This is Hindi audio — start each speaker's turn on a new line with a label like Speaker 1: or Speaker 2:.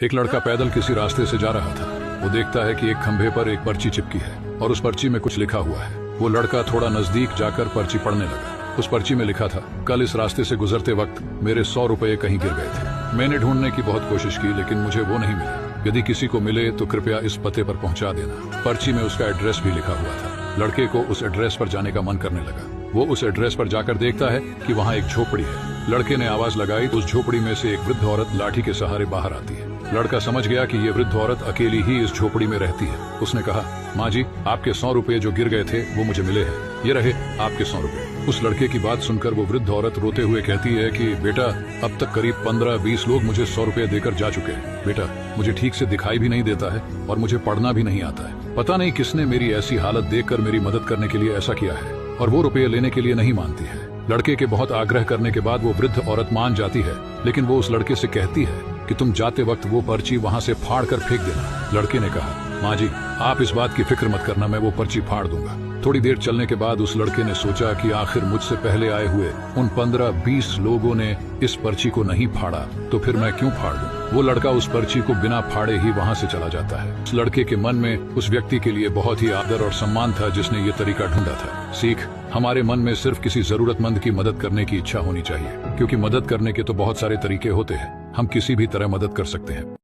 Speaker 1: एक लड़का पैदल किसी रास्ते से जा रहा था। वो देखता है कि एक खंभे पर एक पर्ची चिपकी है और उस पर्ची में कुछ लिखा हुआ है। वो लड़का थोड़ा नजदीक जाकर पर्ची पढ़ने लगा। उस पर्ची में लिखा था, कल इस रास्ते से गुजरते वक्त मेरे 100 रुपए कहीं गिर गए थे। मैंने ढूंढने की बहुत कोशिश की लेकिन मुझे वो नहीं मिले। यदि किसी को मिले तो कृपया इस पते पर पहुंचा देना। पर्ची में उसका एड्रेस भी लिखा हुआ था। लड़के को उस एड्रेस पर जाने का मन करने लगा। वो उस एड्रेस पर जाकर देखता है कि वहाँ एक झोपड़ी है। लड़के ने आवाज लगाई तो उस झोपड़ी में से एक वृद्ध औरत लाठी के सहारे बाहर आती है। लड़का समझ गया कि ये वृद्ध औरत अकेली ही इस झोपड़ी में रहती है। उसने कहा, माँ जी, आपके 100 रुपए जो गिर गए थे वो मुझे मिले हैं। ये रहे आपके 100 रुपए। उस लड़के की बात सुनकर वो वृद्ध औरत रोते हुए कहती है कि बेटा, अब तक करीब 15-20 लोग मुझे 100 रुपए देकर जा चुके हैं। बेटा, मुझे ठीक से दिखाई भी नहीं देता है और मुझे पढ़ना भी नहीं आता है। पता नहीं किसने मेरी ऐसी हालत देखकर मेरी मदद करने के लिए ऐसा किया है और वो रुपये लेने के लिए नहीं मानती है। लड़के के बहुत आग्रह करने के बाद वो वृद्ध औरत मान जाती है, लेकिन वो उस लड़के से कहती है कि तुम जाते वक्त वो पर्ची वहाँ से फाड़ कर फेंक देना। लड़के ने कहा, माँ जी, आप इस बात की फिक्र मत करना, मैं वो पर्ची फाड़ दूंगा। थोड़ी देर चलने के बाद उस लड़के ने सोचा कि आखिर मुझसे पहले आए हुए उन 15-20 लोगों ने इस पर्ची को नहीं फाड़ा, तो फिर मैं क्यों फाड़ दूं? वो लड़का उस पर्ची को बिना फाड़े ही वहाँ से चला जाता है। उस लड़के के मन में उस व्यक्ति के लिए बहुत ही आदर और सम्मान था जिसने ये तरीका ढूंढा था। सीख, हमारे मन में सिर्फ किसी जरूरतमंद की मदद करने की इच्छा होनी चाहिए, क्योंकि मदद करने के तो बहुत सारे तरीके होते हैं। हम किसी भी तरह मदद कर सकते हैं।